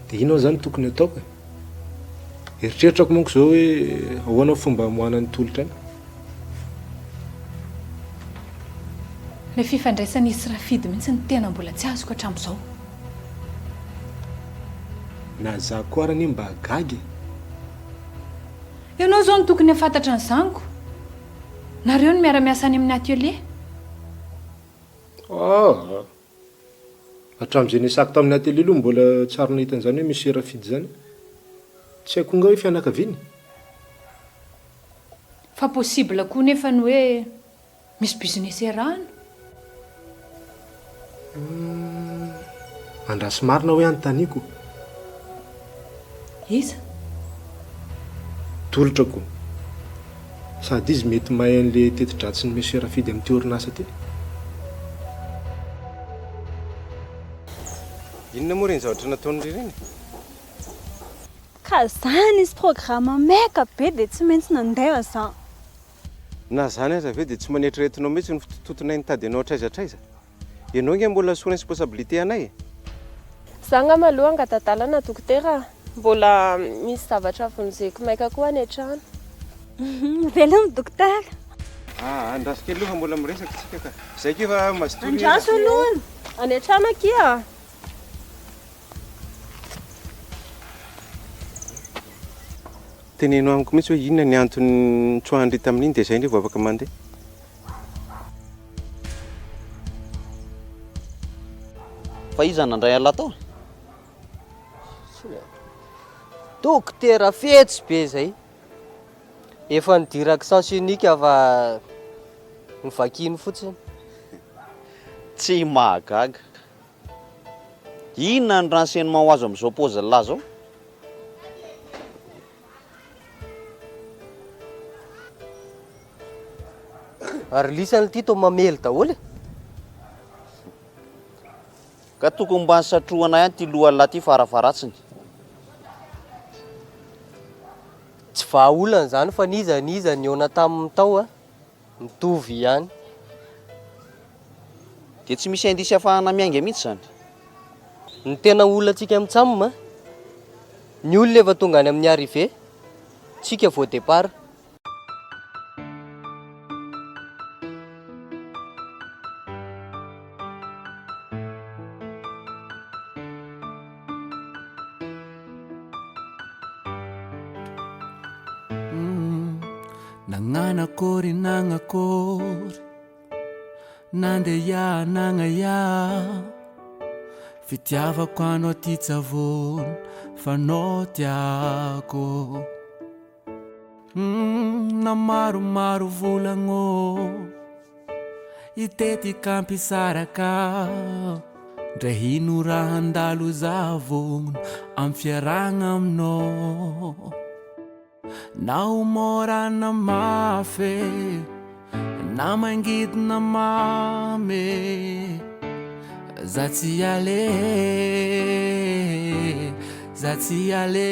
dia inao zany tokony ataoko eritreritrako monko zao hoe ahoana fomba hamohanany tolotra any. Ilay fifandraisana isy rafidy mihitsy ny tena mbola tsy azoko hatramin'izao. Na za koa arany mba hagagy. Ianao zao no tokony hafantatra ny zanako. Nareo no miara-miasa any amin'ny atelier? Hatramin'izay nisako tamin'ny atelier aloha mbola tsara nahita an'izany hoe misy rafidy zany. Tsy haiko nga hoe fianakaviany. Fa possible koa nefa ny hoe misy business erahana. Andrasy marina hoe anontaniako. Iza? Tolotrako. Sady izy mety mahay an'ilay teti-dratsy ny monsieur rafidy amin'ity orinasa ty. Inona moa reny zavatra nataony ireny? Ka zany izy programme maika be dia tsy maintsy nandeha za. Na zany aza ve dia tsy manetreretinao mihitsy ny fitotonay nitady anao traizatraiza. Ianao nge mbola sous responsabilité anay. Za nga maloha angadadalana dokotera, mbola misy zavatra vonjeko maika koa any an-trano. Velona dokotera. Andraso kely aloha mbola miresaka tsika ka. Izay ke fa mazotoy. Andraso aloha. Any an-trano akia. Tenenao amiko mihitsy hoe inona ny antony tsoandry tamin'iny dia izay ndray vao afaka mandeha. Fa iza nandray ala tao? Dokotera fetsy be zay. Efa nidirako sens unique fa nivakiny fotsiny. Tsy mahagaga. Inona ny renseignement ho azo amin'izao pôzy lahy zao? Ary lisany ty to mamely daholo. Ka tokony mba nisatroana ihany ty loha ty farafaratsiny. Tsy vahaolana zany fa niza ny ona tamin'ny tao mitovy ihany. Dia tsy misy indisy afahana miainga mihitsy zany. Ny tena olonantsika mitsamoma, ny olona efa tonga any amin'ny arrivé, tsika vao départ. Nanganakory nangakory nandeha nangaya fitiavako anao ty tsavony fanao tiako na maromaro volagno itetika ampisaraka ndray ino raha handalo zavogno amin'ny fiaragna aminao na humorana mafy na mangidina mamy za tsy ale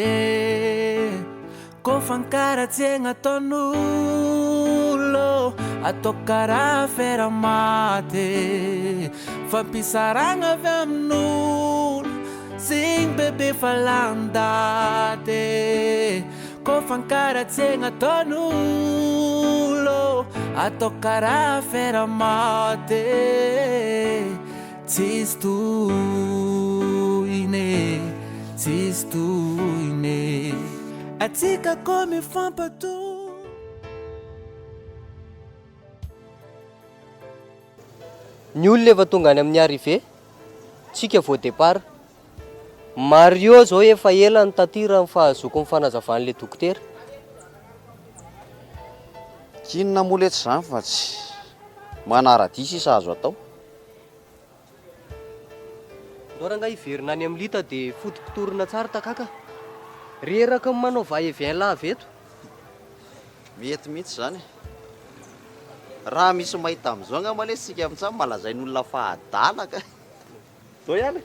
ko fankaratsegna ataon'olo atao karaha Afera Maty fampisaragna avy amin'olo zegny bebe falandate ko fankaratsegna ataon'olo atao karaha Afera Maty tsisy tohine atsika ko mifampato. Ny olona efa tonga any amin'ny arrivé, tsika vao départ. Mario zao efa ela ny tatira ny fahazoko ny fanazavan'le dokotera. Kinona moletsy zany fa tsy manara-diso isa azo atao. Ndora nga hiverina any amin'ny lita dia fotokitorina tsara takaka. Reraka manao va-et-vient lava eto. Mety mihitsy zany. Raha misy mahita amin'izao nga malesika amin'izany malazain'olona fahadalaka. Zao ihany.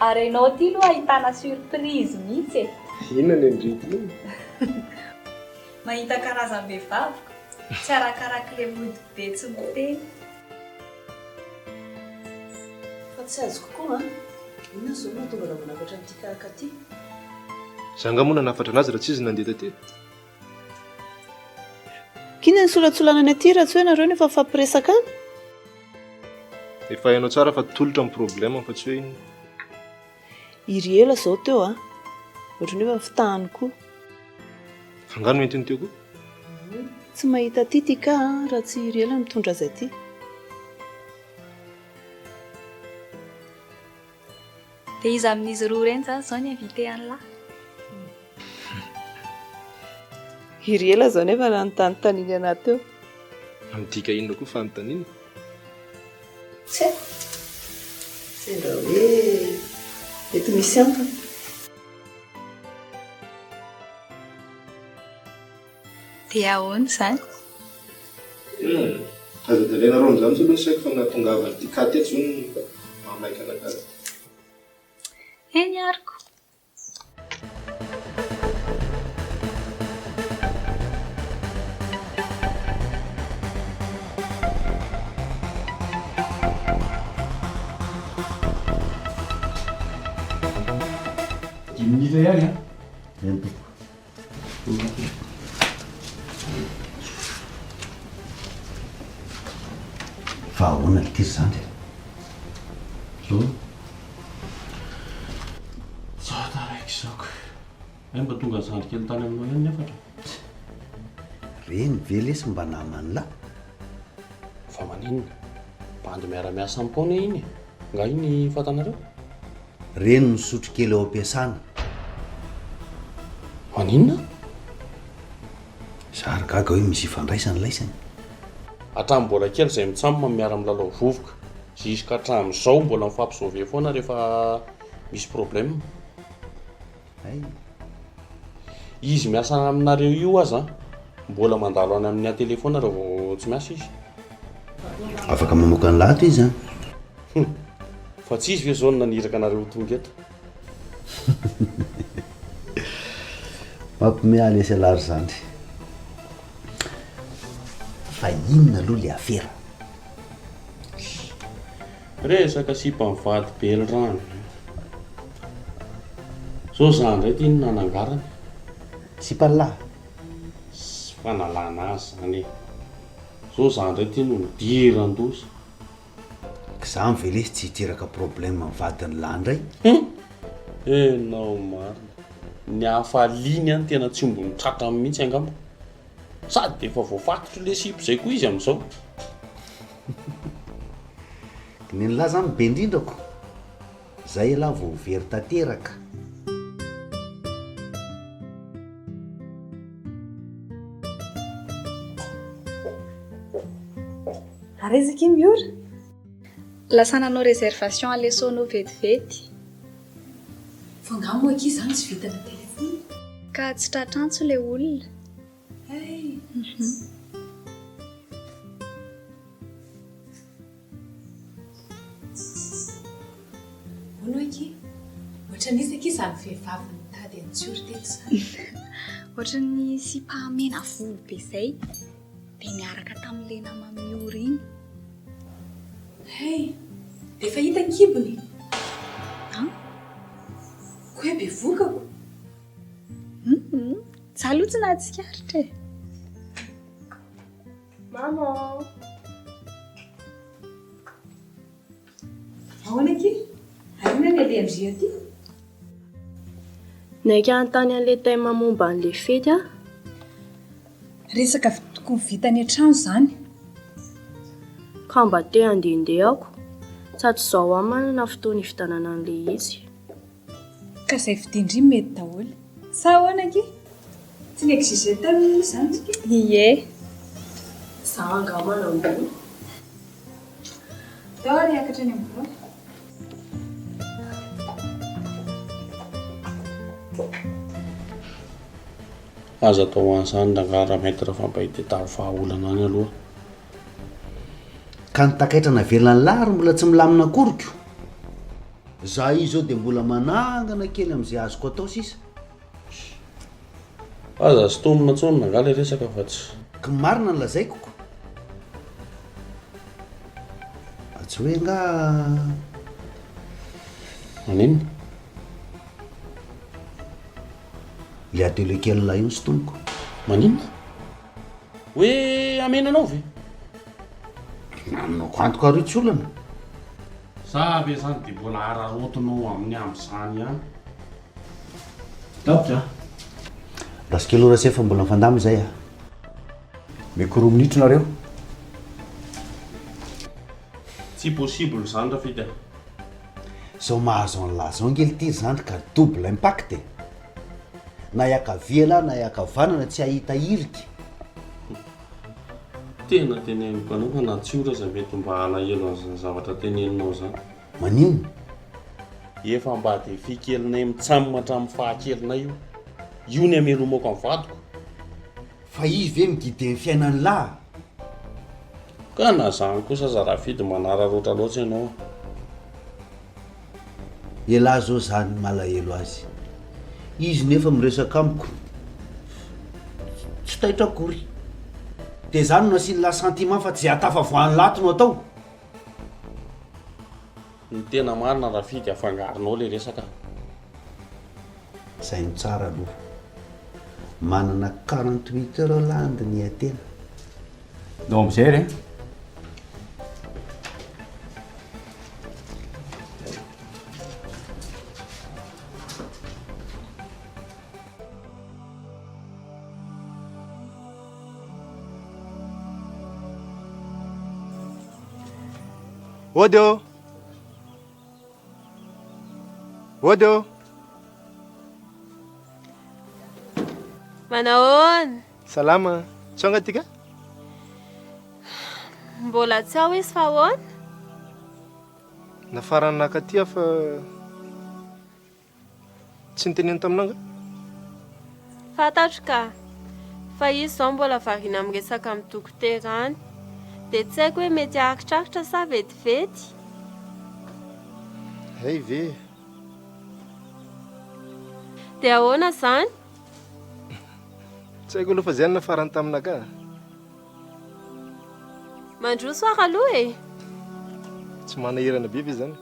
Ary ianao ty aloha ahitana surprise mihitsy e. Inona ny andrity iny? Mahita karazam-behivavy tsy arakarak'ilay mody be tsy miteny. Fa tsy azoko koa inona zao nahatonga raha manafatra amin'ity karaka ty. Zanga moa nanafatra anazy raha tsy izy nandeha taty. Kina ny solatsolana any aty raha tsy hoe nareo nefa mifampiresaka any. Efa hainao tsara fa tolotra amin'ny problème fa tsy hoe inona. Iry ela zao teo ohatran'ny hoe fitahany koa. Angano entiny teo koa. Tsy mahita aty ty ka raha tsy iry ela mitondra azy aty. Dia izy amin'izy roa ireny zany zao ny invité an'lahy. Iry ela zao nefa nanontany anaty teo. Amidika inona koa fanontaniana. Tsy raha hoe mety misy antony. Dia ahoana izany? Azadalena rao amin'izany tsy aloha saiko fa nahatongava ity katy eto zao ny mamaika anakary. Eny ariko. Minitra ihany fa ahoana likiry zany so taraiko izako mba tonga zandry kely tany aminao ihany nefatra reny velesy mba naman'lahy fa maninona bandy miara-miasa am'paona iny nga iny fatanareo reny misotro kely ao am-piasana maninona zary gaga hoe misy ifandraisany laisany hatrambola kely izay mitsamma miara milalao vovoka ziska hatramin'izao mbola mifampisaove foana rehefa misy problème ay izy miasa aminareo io aza mbola mandalo any amin'ny telefona raha vao tsy miasa izy afaka mamoaka ny lahat izy fa tsy izy ve zao naniraka anareo tonga eto mampimealy esa lary zany fa inona aloha le afera resaka sipa mivady be ny rano zao zany ndray ty nanangarany sipalahy sy fanalana azy zany zao zany ndray ty no midiran-dosa za mivelesy tsy hiteraka problème mivadiny lahy ndray enao marina ny hafaliny any tena tsy ombo nitratra mihitsy angamba sady de efa voafatotro le sipy zay koa izy amin'izao ny lahy zany be indrindrako zay aloha vao very tanteraka Arezaka miora. Lasa nanao réservation alesaonao vetivety. Fa ngamo aky zany tsy vita na telefona. Ka tsy tratrantso ilay olona. Hey. Ono aky. Ohatran'izy aky izany vehivavy nitady an-tsioro teto zany. Ohatran'ny sipahamena volo be izay. Dia niaraka tamin'ilay nama miora iny. Hey, dia efa hita kibony. Koe be vokako. Zaloha tsy nahatsikaritra e. Mama. Ahoana aky? Harina ny allergie aty? Naika an-tany an'ilay taima momba an'ilay fety a. Resaka tokony vita any an-trano zany. Ka mba te handehandehako. Tsato izao manana fotoana hivitanana an'ilay izy. Ka izay vidin-drimy mety daholo. Sa ahoana aky? Tsy n'exige tamin'io zany aky? Ie. Za angamana ambony. Dao ary akatra any ambony. aza atao an'izany nangara mety raha fampahity taro fahaolana any aloha ka nitakaitra navelona ny lahy ary mbola tsy milamina koriko za izy ao dia mbola manangana kely amin'izay azoko atao sisa. Aza sy tomona tsonona nga le resaka fa tsy Ka marina ny lazaiko ko. Tsy hoe nga maninona le atelo kely lahy io ny sotomiko. maninona hoe amenanao ve nanoko antoko aroy tsy olana. sa ve zany dia mbola ararotinao amin'ny amin'izany ihany tapitra Rasikely ora sefa mbola mifandamy zay a. Mikoroa minitra nareo. tsy possible zany raha fity Zao mahazo an'laza angely ty zany ka double impact. Na iakaviala na iakavanana tsy ahita iriky. tena teneniko anao fa na tsy ora za mety mba alahelo an'izany zavatra teneninao zany. Maninona? Efa mba dia fikelinay mitsamina hatramin'ny fahakelinay io ny amelomako amin'ny vadiko. Fa izy ve migidy ny fiainany lahy? Ka na zany kosa za raha fidy manararoatra loatra ianao. Elahy zao zany malahelo azy. Izy nefa miresaka amiko tsy taitra akory. Dia zany no asiany la sentiment fa tsy hatafavoan'ny lato no atao. Ny tena marina raha fidy afangaronao le resaka. Zay no tsara aloha. Manana 48 heures land ny atena. Dao amin'izay re. Odio. Odio. Manahoana? Salama. Tsonga tika? Mbola tsy ao izy fa ahoana? Nafarana nakatia fa tsy niteneno taminanga? Fantatro ka. Fa izy zao mbola variana miresaka amin'ny dokotera any. Dia tsy haiko hoe mety aharitraritra sa vetivety. Hay ve. Dia ahoana zany? Tsy haiko aloha fa zay nafarany taminaka. Mandroso ary aloha e. Tsy manahirana biby zany.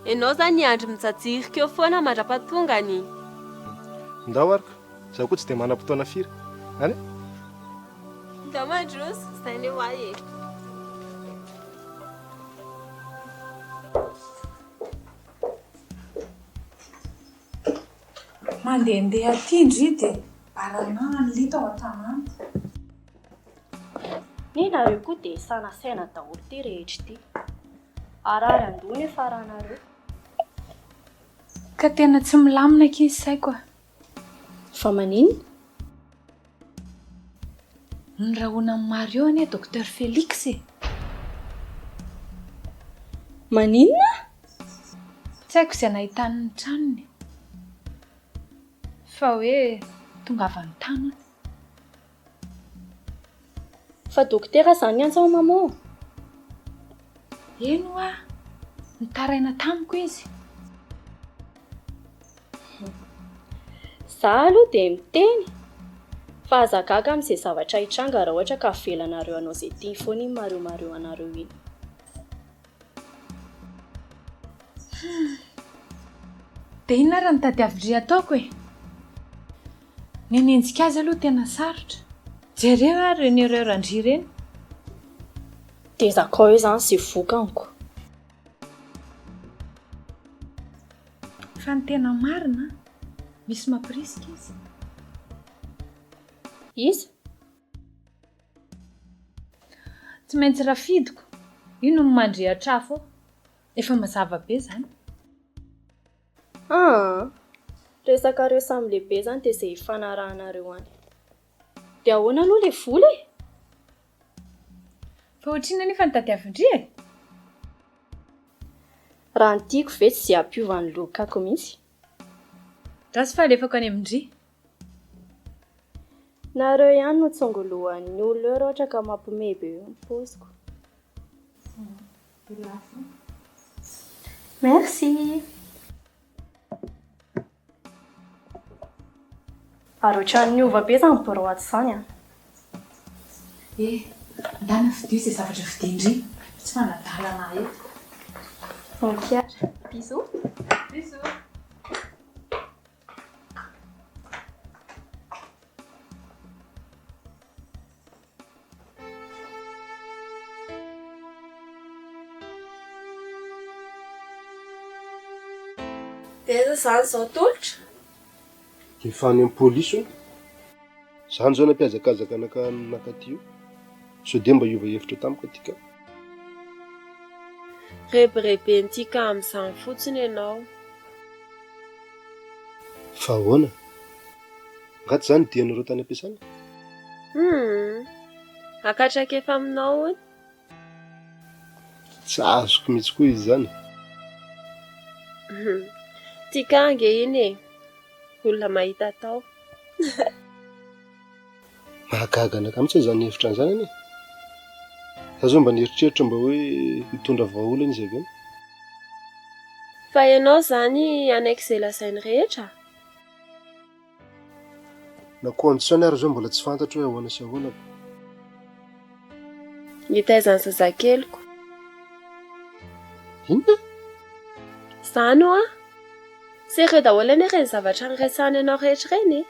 Ianao zany niandry mijajirika eo foana mandra-patongany. Ndao ariko. Zaho koa tsy dia manam-potoana firy. Any? Da mandroso, izay le hoay e. Mandehandeha aty ndry baranana ny lita ao an-tanàna. Ny nareo koa dia sanasaina daholo ty rehetra ty. Arary andony efa aranareo. Ka tena tsy milamina kizy saiko. Fa maninona? Nirahoana amin'ny Mario anie Dr Felix. Maninona? Tsy haiko izay nahitany ny tranony. Fa hoe tonga avy ny tanony. Fa dokotera zany antsa ho mamoa. Eno a, nitaraina tamiko izy. Za aloha dia miteny. Fa aza gaga amin'izay zavatra hitranga raha ohatra ka avelanareo anao izay tiany foana iny Mario anareo iny. Dia inona raha nitady avy ataoko e? Nenenjika azy aloha tena sarotra. Jereo ary ny ireo randry ireny. Dia zakao hoe zany sy vokanko. Fa ny tena marina, misy mampirisika izy. Iza? Tsy maintsy rafidiko. Ino no mandrehatra afo? Efa mazava be zany. Resakareo samy lehibe zany dia izay hifanarahanareo any. Dia ahoana aloha le vola e? Fa ohatrina nefa nitady avy-ndry e? Raha ny tiako ve tsy izay ampiovan'ny lokako mihitsy. Rasy fa alefako any amin-dry. Nareo ihany no tsongolohan'ny olona eo ohatra ka mampimebe eo ny paoziko. Merci. Ary ohatran'ny miova be zany boroaty zany a. Ndana fidio izay zavatra vidindry. Tsy manadalana eto. Ok. Bisous. Bisous. Teza izany izao tolotra. Efa any amin'ny polisy izany zao nampiazakazaka nakaty io. So dia mba hiova hevitra tamiko aty ka. Rebirebentika amin'izany fotsiny ianao. Fa ahoana? Ngaty zany dianareo tany ampiasana? Akatraka efa aminao ony. Tsy azoko mihitsy koa izy zany. Tika ange iny e. Olona mahita tao. Mahagaga anaka mihitsy zany hevitra an'izany anie. Za zao mba nieritreritra mba hoe mitondra vahaolana izy avy eo. Fa ianao zany anaiky izay lazainy rehetra. Na condition ary zao mbola tsy fantatro hoe ahoana sy ahoana. Nitaizany zazakeliko. Inona? Zany ho a. Sereo daholo anie reny zavatra niresahany ianao rehetra reny.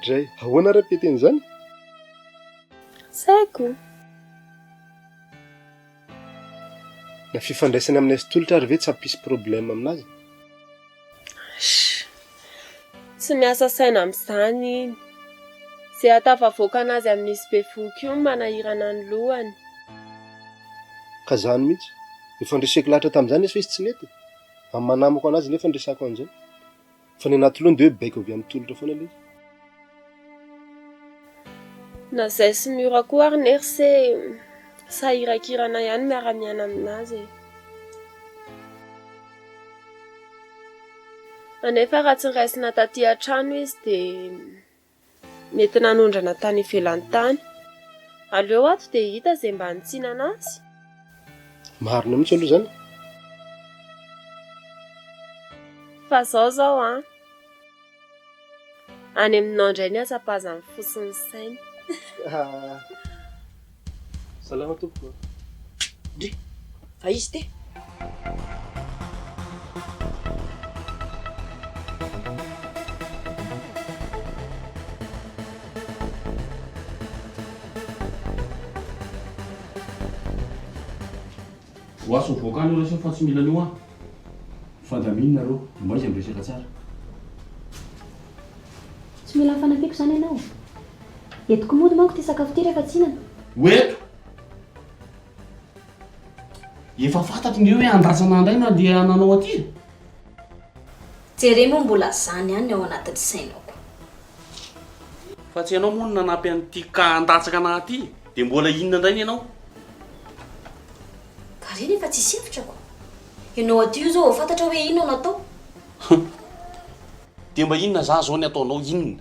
Dray, ahoana rapeteny zany? Saiko. Na fifandraisany aminay sy tolotra ary ve tsy hampisy problème aminazy? Tsy miasa saina amin'izany iny. Zay atafavoaka anazy amin'izy be voky io manahirana ny lohany. Ka zany mihitsy. Ifandreseko lahatra tamin'izany izy fa izy tsy nety. Amin'ny manamako anazy nefa ndresako an'izao. Fa ny anaty lohany dia hoe baiko avy amin'ny tolotra foana ilay izy. Na zay sy mora koa ary nery se sahirakirana ihany miara-miana aminazy. Anefa raha tsy niraisina taty an-trano izy dia mety nanondrana tany ivelany tany. Aleo ato dia hita izay mba nitsinana azy. Marina mihitsy aloha zany. Fa zao a. Any aminao indray ny asapazany fosiny sainy. Salama tompoko. Fa izy te. Ho aso voakany io reseo fa tsy mila an'io a. Fandaminina reo, mba izy amresaka tsara. Tsy mila fanampiako zany ianao. Entiko mody manko ty sakafo ty rehefa tsinana. Oeto! Efa fantatro ny hoe andrasana andray na dia nanao aty. Jere moa mbola zany ihany ao anatin'ny sainako. Fa tsy ianao moa no nanampy an'ity ka andatsaka ana aty. Dia mbola inona indray ny ianao? Ka reny efa tsisy hevitrako. Ianao aty io zao fantatra hoe inona natao. Dia mba inona za zao ny ataonao inona?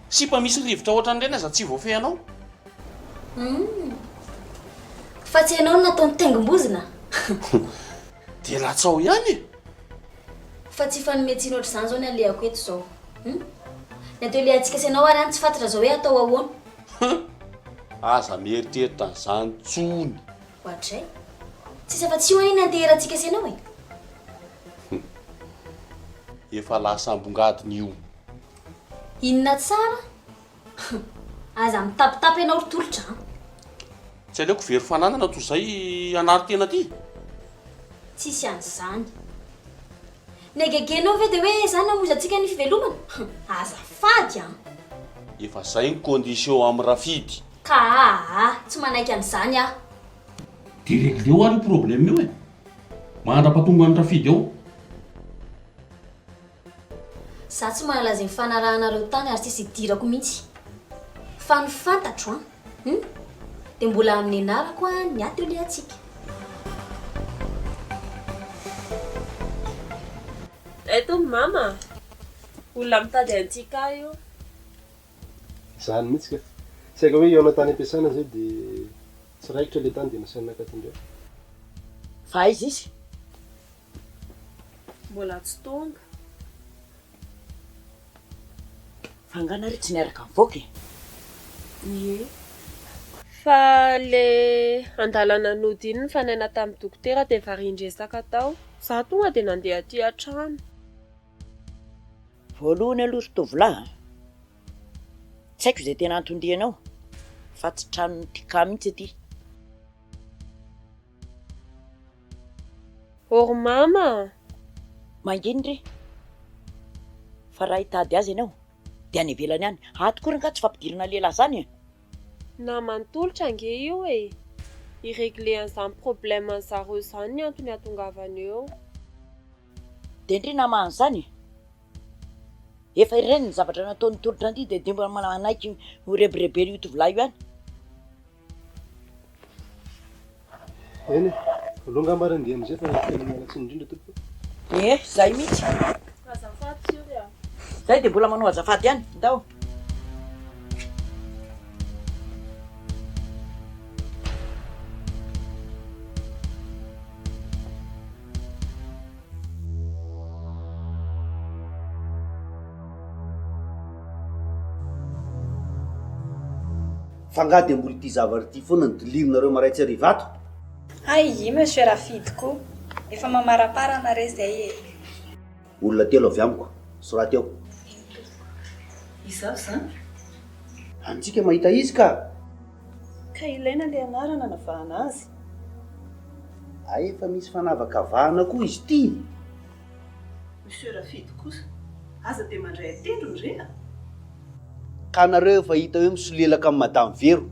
Sy mba misy rivotra ohatran'ireny aza tsy voafehanao? Fa tsy ianao no nataony tengim-bozina. Dia latsao ihany e. Fa tsy fanometsina ohatr'izany zao ny alehako eto zao. Ny atao ilay antsika sy ianao ary any tsy fantatra zao hoe atao ahoana. Aza mieritreritra an'izany tsony. Ohatray. Tsisy afa-tsy io any anteherantsika sy ianao e. Efa lasa ambongadiny io. Inona tsara? Aza mitapitapy ianao ry tolotra. Tsy aleoko very fananana toy izay anary tena ty. Tsisy an'izany. Negagenao ve dia hoe zany namonjy ny fivelomana? Azafady a. Efa zay ny condition amin'ny rafidy. Ka tsy manaiky an'izany aho. Dia regleo ary io problème io e. Mandra-pahatonga ny rafidy eo. Za tsy mahalaza ny fanarahanareo tany ary tsisy idirako mihitsy. Fa ny fantatro dia mbola amin'ny anarako ny atelier antsika. Eto mama. Olona mitady antsika io. Zany mihitsy ka. tsy haiko hoe eo ana tany ampiasana zay dia tsy raikitra le tany dia nasainaka tindreo. Fa izy izy mbola tsy tonga. Fanganary tsy niaraka mivoaka e. Ie. Fa le andalana nody iny nifanaina tamin'ny dokotera dia varindresaka tao. Za tonga dia nandeha aty an-trano. Voalohany aloha ry tovolahy, tsy haiko izay tena antondrianao fa tsy trano tika mihitsy aty. Or mama mangino ry fa raha hitady azy ianao dia any ivelany any ato koa ranka tsy fampidirana lehilahy zany e. na manontolotra ange io e, iregle an'izany problème an'zareo zany ny antony atongavany eo. Dia ndry namana zany efa ireny ny zavatra nataony tolotra an'ity dia mbola manaiky horebirebeny io tovolahy io any. Eny aloha ngamba randeha am'izay fa tena mialatsiny indrindra tompo. Zay mihitsy. Azafady sur a. Zay dia mbola manao azafady ihany ndao. Fangady amboly ity zavatra ity foana ny diliminareo maraitsy arivato. Ay, monsieur Rafidiko. Efa mamarapara anareo zay e. Olona telo avy amiko, soraty eo. Izao zany? Antsika mahita izy ka. Ka ilaina le anarana navahana azy. Ay, efa misy fanavakavahana koa izy ity. Monsieur Rafidiko kosa, aza dia mandray atendro ndrea. Ka nareo efa hita hoe misolelaka amin'ny madame Vero.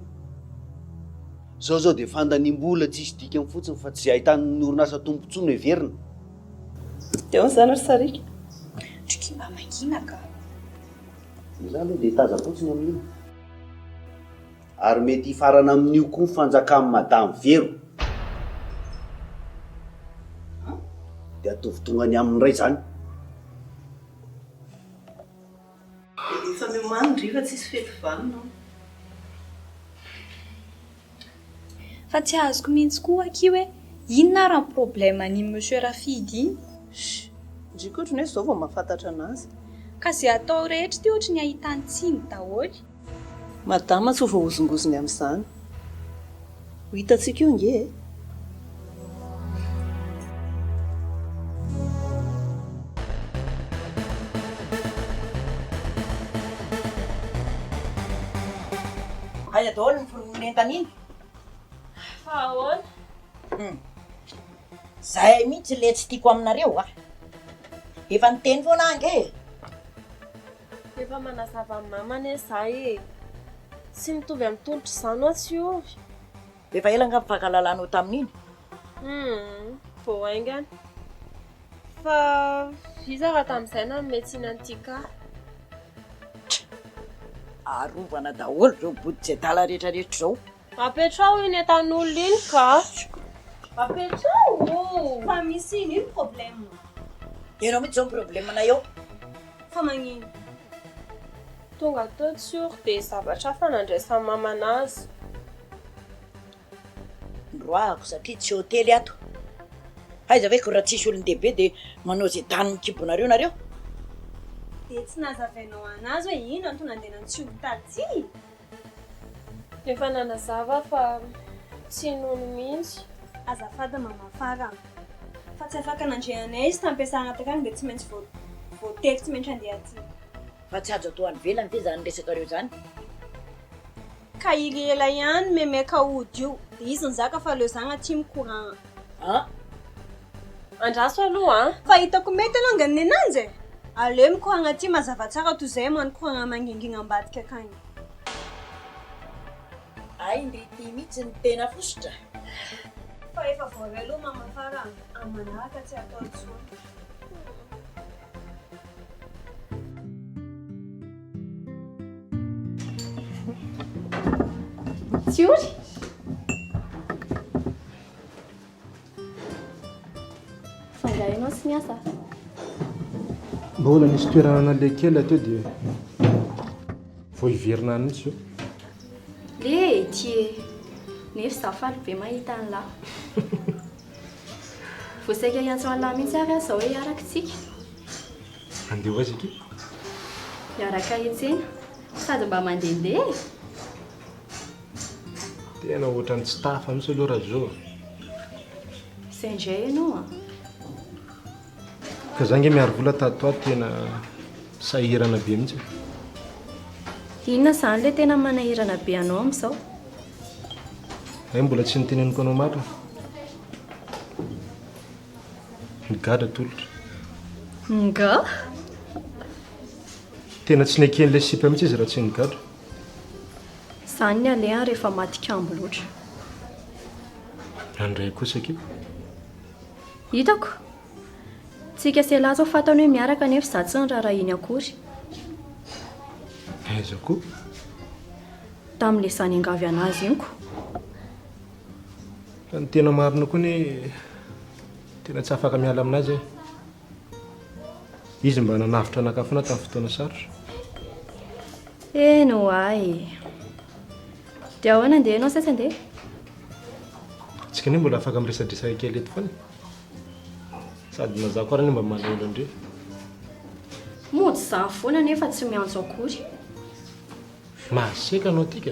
Zao dia fandanimbola tsisy dikany fotsiny fa tsy ahitany orinasa tompontsony heverina. Dia zany ry sarika. Triky mba mangina ka. Iza aloha dia taza-potsiny amin'io. Ary mety hifarana amin'io koa ny fanjakan'ny madame Vero. Dia atovitonany amin'ny ray zany. Efa miomany ndry fa tsisy fety vanona. Fa tsy azoko mihitsy koa aky hoe inona raha problème any monsieur Rafidy iny? Ndrika ohatrany hoe zao vao mahafantatra anazy. Ka zay atao rehetra ty ohatra ny ahitany tsiny daholo. Madama tsy ho voahozongozony amin'izany. Ho hitantsika io nge. Aya daholo ny foron'entana iny. Fa ahoana? Zay mihitsy le tsy tiako aminareo a. Efa niteny foana ange. Efa manazava amin'ny mamany zay e. Tsy mitovy amin'ny tolotra izany atsy io. Efa ela nga mifakahalalànao tamin'iny. Vao aingany. Fa iza raha tamin'izay na metsina an'ity ka. Arovana daholo reo boditsy adala rehetrarehetra zao. Apetrao iny etan'olona iny ka. Apetrao. Fa misy ino problème? Ianao mihitsy zao problemanay eo. Fa magnino? Tonga tao sur dia zavatra fa nandraisan'ny mamanazy. Ndroako satria tsy hôtely ato. Aiza ve ko raha tsisy olon-dehibe dia manao izay tany mikibonareo nareo. Dia tsy nazavainao anazy hoe ino antony andehanany tsy hotady. Efa nanazava fa tsy nono mihitsy. Azafady mama Afera. Fa tsy afaka nandrehanay izy tampiasana takany dia tsy maintsy voatery tsy maintsy andeha aty. Fa tsy azo atao any velany ve zany resakareo zany. Ka iry ela ihany memeka ody io. Dia izy nizaka fa leo zagny aty mikoragna. Andraso aloha fa hitako mety alongany nenanjy. Aleo mikoragna aty mazava tsara toy izay manikoragna mangingina ambadika akany. Ay ndrity mihitsy ny tena fosotra. Fa efa vory aloha mama Afera amin'ny manaraka tsy atao intsony. Tsiory. Fangainao sy miasa. Mbola nisy toerana naleha kely teo dia vao hiverina mihitsy io. ty nefa zafaly be mahita ny lahy voasaika iantso an'lahy mihitsy ary aza hoe hiarakintsika andeha hoazy aky hiaraka etsena sady mba mandehandeha tena ohatrany tsy tafa mihitsy aloha raha zao izay indray ianao a ka zange miaro vola tato ato tena sahirana be mihitsy inona izany ilay tena manahirana be anao amin'izao ay mbola tsy niteneniko anao marina migada tolotra nga tena tsy naken'ilay sipa mihitsy izy raha tsy nigada izany ny alehan rehefa matikambo loatra andray kosa ake hitako tsika selahy zao fantany hoe miaraka nefa za tsy niraharaha iny akory aiza koa tamin'ilay zany angavy anazy inko fa ny tena marina koa ny tena tsy afaka miala aminazy izy mba nanavitra nakafona tamin'ny fotoana sarotra eno ay dia ahoana andeha ianao sasy andeha tsika ne mbola afaka miresadresaka kely eto foana sady mazako arany mba manolo andre mody za foana nefa tsy miantso akory mahaseka anao tika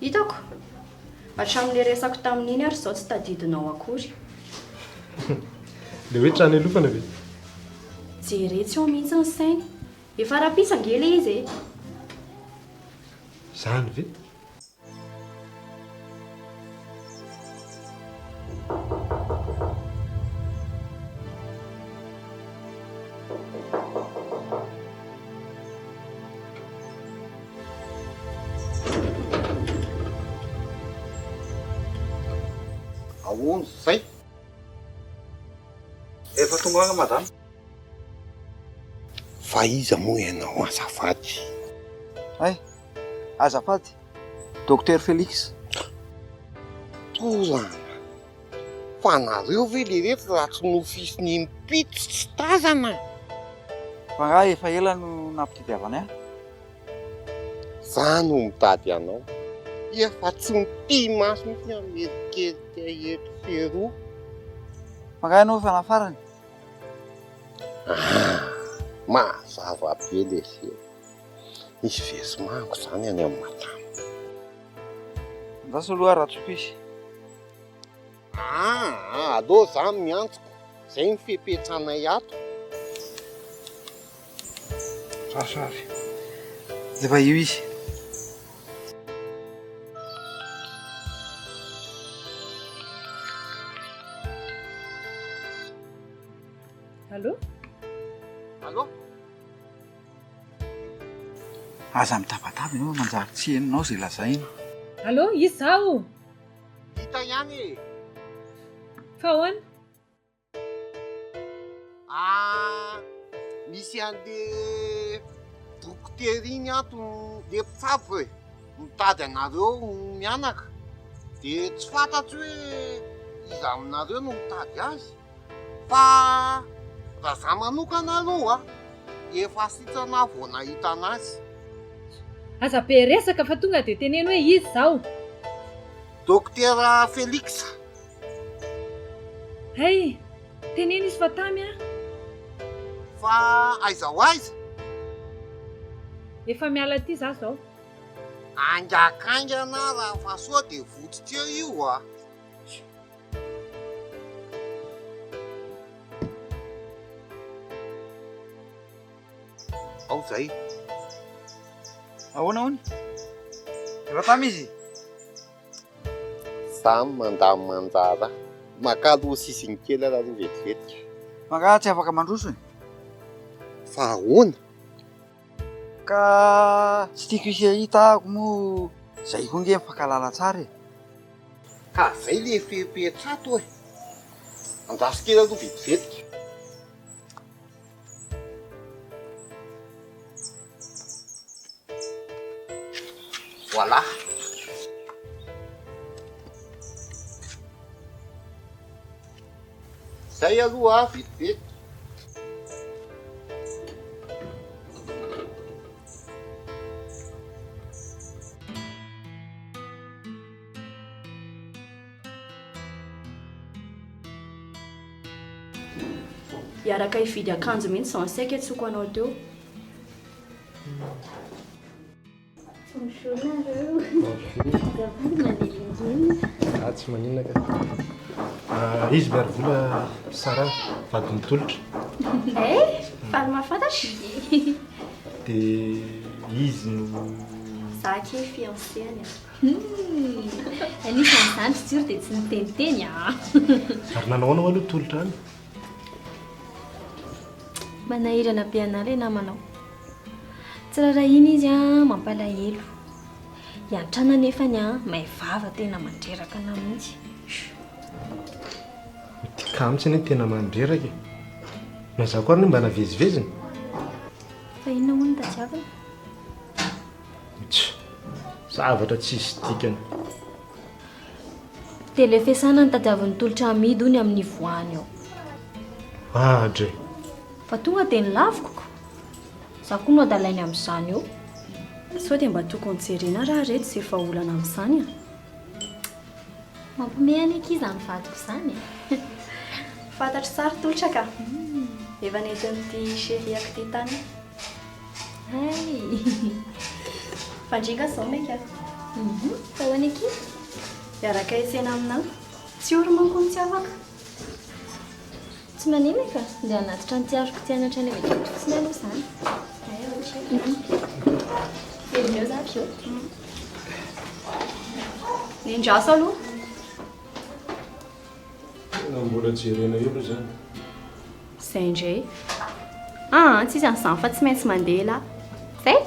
hitako hatramin'ilay resako tamin'iny ary izao tsy tadidinao akory le hoe trano elofana ve jeretsy eo mihitsy ny sainy efa rahapisangely izy e zany ve ahoana zay efa tonga agna madama fa iza moa ianao azafady ay azafady docteur Félix tozana fa nareo ve le rehetra raha tsy nofisiny impito tsy tazana fa nga efa ela no nampitadiavana ahy za no mitady anao efa tsy mity maso mihitsy amerikerika eto feroa fa nga ianao fa nafarany mazava be le feo misy vesomango zany any amin'ny matamo ndasa aloha ratsopisy aloha zany miantsoko zay mifepetsanay ato sarosary efa io izy allo allo aza mitabataba ianao manjary tsy heninao zay lazaina allo izao hita ihany fa ahoana misy an'le dokotera ato le mpitsabo e mitady anareo mianaka de tsy fantatro hoe iza aminareo no mitady azy fa raha za manokana aloha efa sitrana vao nahita anazy aza be resaka fa tonga de teneny hoe izy zao dokotera Félix hay teneny izy fa tamy a fa aiza ho aiza efa miala ty za zao angakaingana raha fa soa de votsiteo io a ao zay ahoana hony efa tamy izy samy mandamy manjara makaloha sisiny kely raha ro vetivetika manga tsy afaka mandroso e fa ahoana ka tsy tiako isahitako mo zay koa nge mifankalala tsara e ka zay le fepetrato e andraso kely aloha vetivetika voilà zay aloha vetivety Iaraka hividy akanjo mihitsy zao ansaika tsoko anao teo. Tsy maninona ka. Izy miaro vola sara vadiny tolotra. Faly mahafantatra. Dia izy no Za ke fiancéany. Anisan'izany jiro dia tsy niteniteny ary nanao anao aloha tolotra any. manahirana be anareo namanao. Tsy raha iny izy mampalahelo. Iantrana nefany mahay vava tena mandreraka na mihitsy. Tika mihitsy anie tena mandreraka e. Na zaho koa ary mba naveziveziny. Fa inona moa no tadiavina? Zavatra tsisy dikany. Dia ilay fiasana ny tadiavin'ny tolotra amidy hono amin'ny voany ao. Dre. Fa tonga dia nilaviko. Za koa no adalainy amin'izany eo. Sao dia mba tokony jerena raha reto izay efa olana amin'izany. Mampiomehy any eky izany vadiko izany. Fantatra sary tolotra ka. Efa nentin'ity chéri-ako ty tany. Fandringa zao meka. Fa hoany eky? Iaraka hiatsena aminahy. Tsy oro manko ny tsy afaka. Tsy manina ka? Dia anatitra ny tiaroko tianatra any avy fotsiny aloha izany. Veloneo zavy eo. Nindraso aloha. Mbola jerena eo aloha zany. Izay indray. Tsy izy an'izany fa tsy maintsy mandeha lahy. Zay?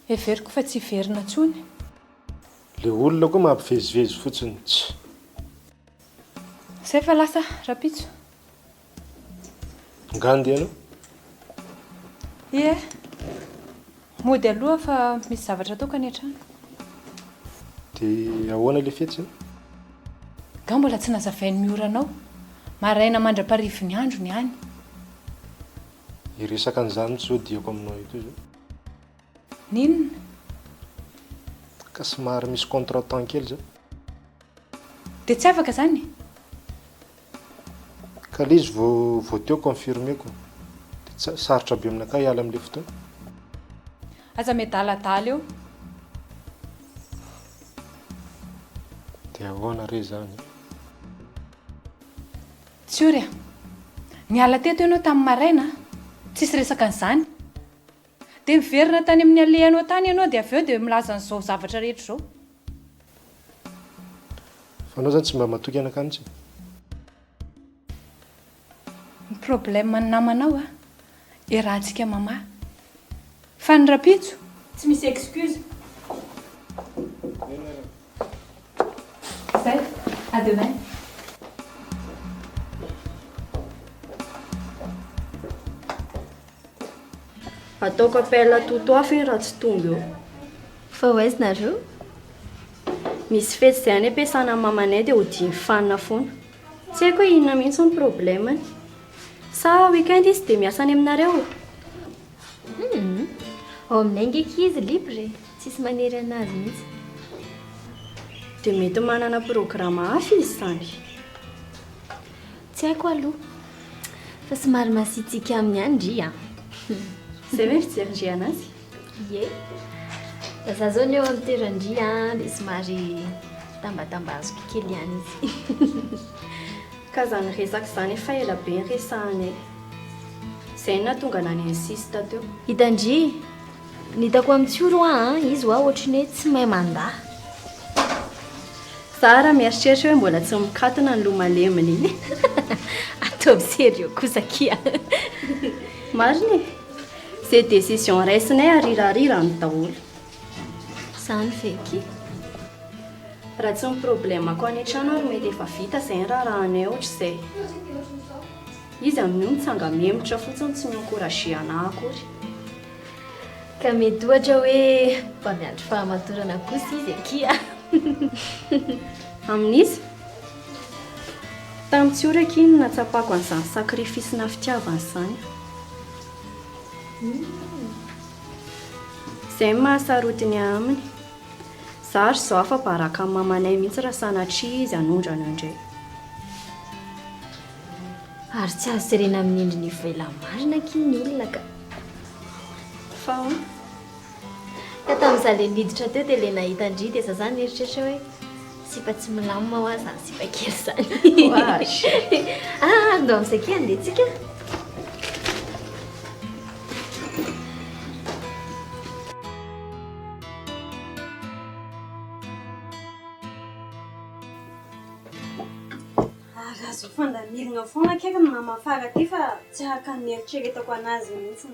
Everiko fa tsy verina tsony. Le olona koa mampivezivezy fotsiny tsy. Zay fa lasa rapitso. Ngandy ianao? Ie. Mody aloha fa misy zavatra ataoko any an-trano. Dia ahoana ilay fetsiny? Nga mbola tsy nazavainy mioranao. Maraina mandra-parivo ny andro ny any. Iresaka an'izany tsy diako aminao eto izao. Ninona? Ka somary misy contretemps kely zao. Dia tsy afaka zany? Ka ilay izy vao teo confirmeko. Dia sarotra be aminakay hiala amin'ilay fotoana. Aza medaladala eo. Dia ahoana re zany? Tsy ory a. Niala teto ianao tamin'ny maraina. Tsisy resaka an'izany. Dia miverina tany amin'ny alehanao tany ianao dia avy eo dia milaza an'izao zavatra rehetra izao. Fa anao zany tsy mba matoky anakanitsy. Ny problème ny namanao rahantsika mama. Fa ny rapitso tsy misy excuse. Zay, à demain. Ataoko appel totoafy raha tsy tonga eo. Fa hoaizinareo? Misy fety izay any ampiasana mamanay dia ho dimy fanina foana. Tsy haiko hoe inona mihitsy ny problème-any. Sa weekend izy dia miasa any aminareo? Ao aminay ngeky izy libre. Tsisy manery anazy mihitsy. Dia mety manana programme hafa izy izany. Tsy haiko aloha. Fa somary masitsika amin'ny andry Zay hoe fijerindry anazy? Ie. Za zao ny eo amin'ny terandry dia somary tambatambazoko kely ihany izy. Ka zany resaka izany efa ela be ny resahanay. Izay nahatonga nany insiste teo. Hitandry, nitako amin'ny tsioro izy ohatran'ny hoe tsy mahay mandahy. Za raha mieritreritra hoe mbola tsy mikatona ny lomaleminy iny. Ataovy sérieux kosa kia. Marina e. Izay décision raisinay arirarira ny daholo. Izany feky. raha tsy ny problema ko any an-trano ary mety efa vita izay ny raharahana ohatra izay izy amin'io mitsanga miemotra fotsiny tsy mienkoraze anahy akory ka mety ohatra hoe mba miandry fahamatorana kosa izy akia amin'izy tamin'ny tsy oraka iny natsapako an'izany sakrifisina fitiavana izany izay mahasarotiny aminy za ry zao afa baraka amin'ny mamanay mihitsy raha sanatria izy hanondrana indray ary tsy azo serena amin'ny endriny velamarina kiny ny olona ka fa ka tamin'iza le niditra teo dia le nahita ndry dia za zany eritreritra hoe sipa tsy milamina ho azy zany sipa kely zany ando amin'izay ke andehitsika azo fandamirana foana kaiky ny mama Afara ty fa tsy araka ny eritreretako anazy mihitsy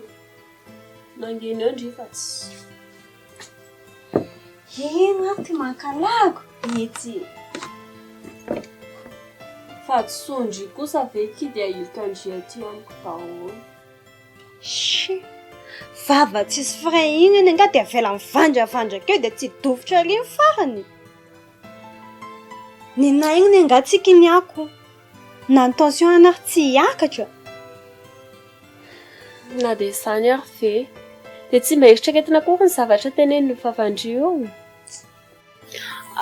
nangeny eo ndry fa tsy eno ary ty mankalago etsy fa tsondry kosa ve kidy ahirika andria ty amiko daholo vava tsisy fray iny any anga dia avela mivandravandraka eo dia tsy dofotra ary ny farany ny na iny ny anga tsika ny ako na ny tension anahy tsy hiakatra na dia izany ary ve dia tsy mba eritreretina kory ny zavatra teneny ny vavandrio eo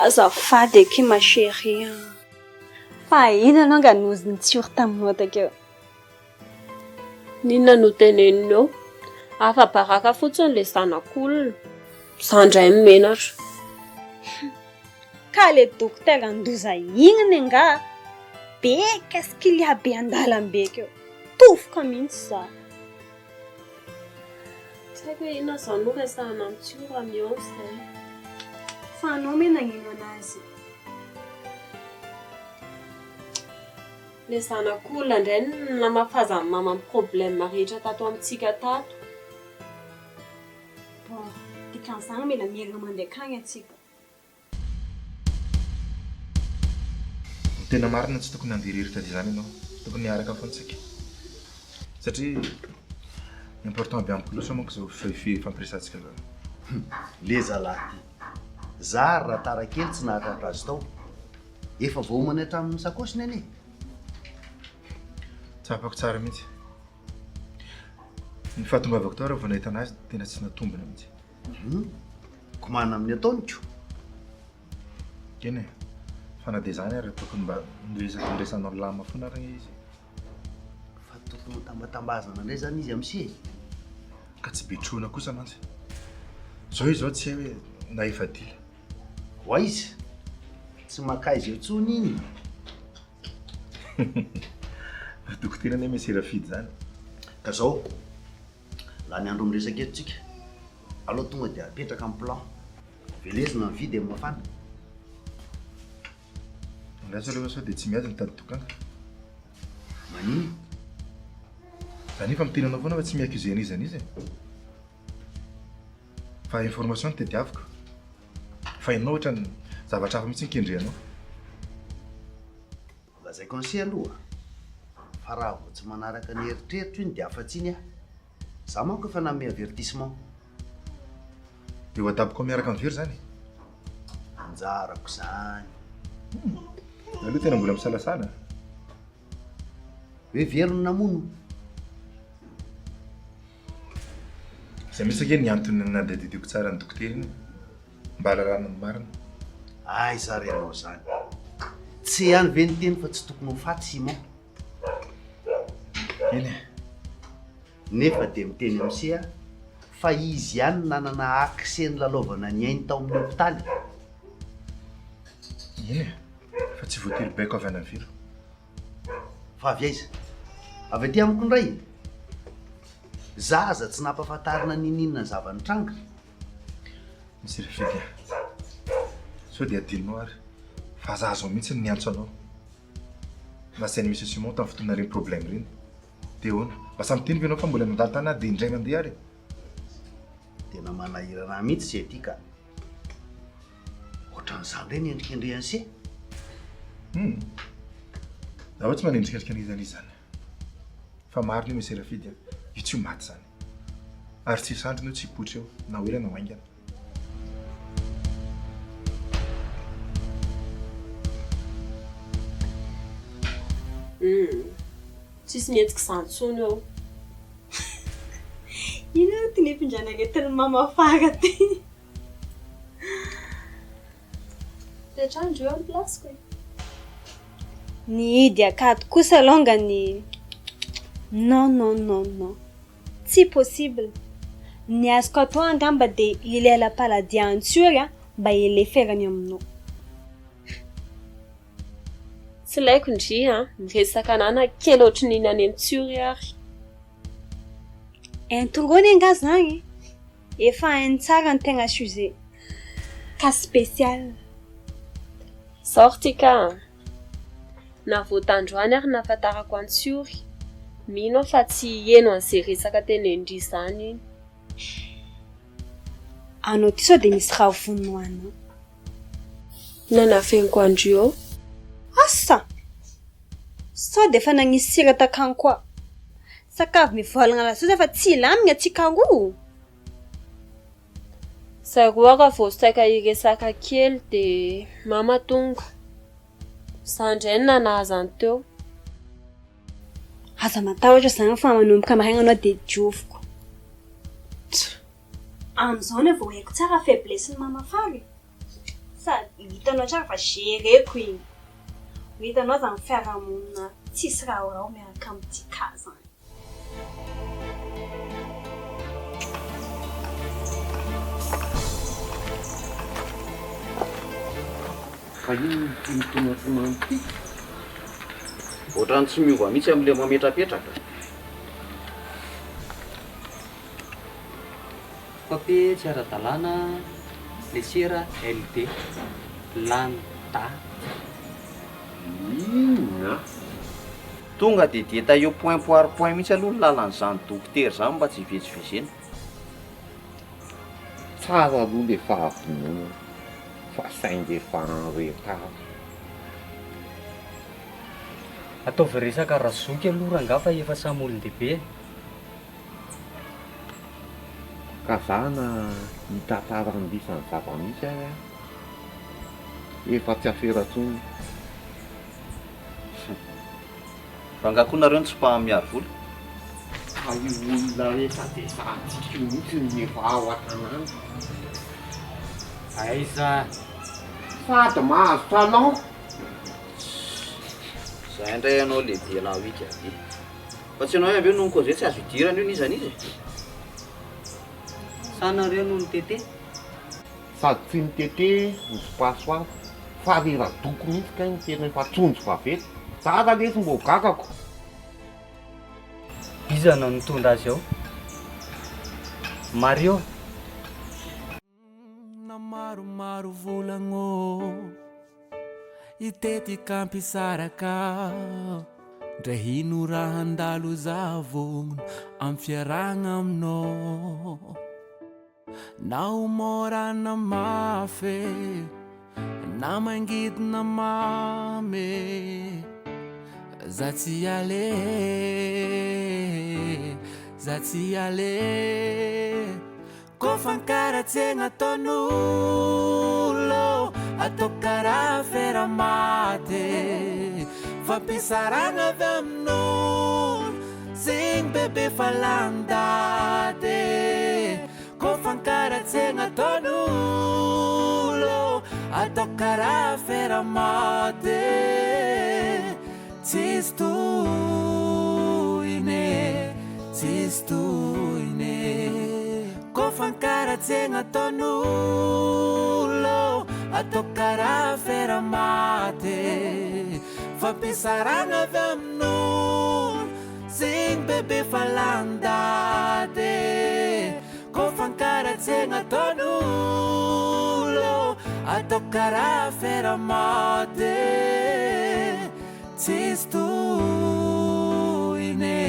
azafady eky ma chérie fa ina alonga nozy ny tsioro taminao takeo ninona no teneninao afa baraka fotsiny le zanak'olona zandray mimenatra ka le dokotera andoza igny ny anga be kaskilia be andalam-be keo tofoka mihitsy za tsy haiko hoe ina zano resahana mitsioro amiao izay fa anao me nagnino anazy le zanak'olona indray namafaza ny mama amin'ny problème rehetra tato amintsika tato bon dikan'izany mila mierina mandeha akagny atsika tena marina tsy tokony andireritra dia zany ianao tokony niaraka foantsika satria important be amiko loatra manko zao fampiresantsika zao le zalahy za raha tarakely tsy nahatratra azy tao efa voamany hatramin'ny sakosiny anie tsapako tsara mihitsy ny fahatongavako tao raha vao nahita anazy tena tsy natombona mihitsy komana amin'ny ataoniko keny fa na dia zany ary tokony mba nresanao lama foana ragna izy fa tokony tambatambazana indray zany izy am'se ka tsy betrona kosa mantsy zao izy zao tsy hay hoe na efa dila ho izy tsy makaizy eo tsony iny dokotera ane mesera fidy zany ka zao laha ny andro miresaka etotsika aloha tonga dia apetraka amin'ny plan velezina ny vidy amin'ny mafana lasa aloha sao dia tsy miady mitady tokana manino zany fa mitenanao foana fa tsy miaccuse an'izy an'izy fa information tediaviko fa ianao ohatra ny zavatra hafa mihitsy nikendreanao lazaiko an'se aloha fa raha vao tsy manaraka ny eritreritro iny dia afa-tsiny aho za manko efa name avertissement dia ho adaboko miaraka amin'ny very zany anjarako zany aloha tena mbola misalasala hoe velony namono zay misy ake ny antony nadadidiko tsara ny dokotera iny mba halarana ny marina ay zary anao zany tsy hany ve ny teny fa tsy tokony ho faty simon eny nefa dia miteny am'se a fa izy ihany nanana accès ny lalaovana ny ainy tao amin'ny hôpitaly eny fa tsy voatery baiko avy any amin'ny viro fa avy aiza avy aty amiko indray zaza tsy nampahafantarina nininona ny zavanitranga misy refidy sao dia adilinao ary fa za zao mihitsy niantso anao nasainy misy simon tamin'ny fotoana reny problème reny dia hoana mba samy teny venao fa mbola mandalitana dia indray mandeha ary tena manahirana mihitsy zay ty ka ohatran'izany re nyendrika indray anse zaho tsy manendrikendrika an'izany izany fa maro ny misy rafidy io tsy ho maty zany ary tsy sandry no tsy hipoitra eo na hoe na waingana tsisy mihetsika santsony eo ino ty nipindranaretin'ny mamafara ty rehetrandro eo amin'ny plasiko e ny idy akato kosa alongany non tsy possible ny azoko atao angamba dia ilela paladiantsiory a mba eleferany aminao tsy laiko indri miresaka anana kely ohatry niny any antsiory ary introny anga zany efa hainy tsara ny tegna sujet ka spécial sorty ka na voatandroany ary nafatarako antsiory mino aho fa tsy eno an'izay resaka teny indri zany iny anao ty sao dia misy raha vonoana nanafeniko andrio asa sao dia efa nagnisy sira takany koa sakavy mivolagna lasosa fa tsy lamigna atsika roa zaroaka vao saika iresaka kely dia mama tonga zandray ny nanahazany teo aza matahotra zany fa manomboka maraigna anao dia dioviko amin'izao ny vao haiko tsara faiblesse ny mamafary sady hitanao tsara fa géreko igny ho hitanao zany fiarahamonina tsisy rahorao miaraka amin'ity ka zany fa io timitonatona ty ohatrany tsy miova mihitsy amin'ilay mametrapetraka papier tsy ara-dalàna lesera LD lanta ina tonga dia dieta eo point poir point mihitsy aloha ny lalan'izany dokotera zany mba tsy hivezivezena tsara aloha le fahavonona fa saingy efa enretard ataovy resaka razoky aloha ranga fa efa samy olon-dehibe ka zana hitantara an'lisany zava-misy ary efa tsy afera-tsony rangakoa nareo ny tsy mpa miaro vola fa io olona rehetra dia satsika io mihitsy ny efa ao an-tanàna aiza sady mahazo talent zay indray ianao lehibe lahwika fa tsy anao avy eo noho koa zay tsy azo hidirana io nizany izy sanareo noho ny tete sady tsy mitete nysopaso azy fa reradoko mihitsy ka ny tena efa tsonjo vavety tsara lesy mbo gagako bizana nitondra azy ao mario maromaro volagno itetika ampisaraka ndray hino raha handalo zavogno amin'ny fiaragna aminao na morana mafy na mangidina mamy za tsy ale ko fankaratsegna ataon'olo atao karaha Afera Maty fampisaragna avy amin'olo zegny bebe fa landady ko fankaratsegna ataon'olo atao karaha Afera Maty tsisy tohine ko fankaratsegna ataon'olo atao karaha Afera Maty fampisaragna avy amin'olo zegny bebe fa landady ko fankaratsegna ataon'olo atao karaha Afera Maty tsisy tohine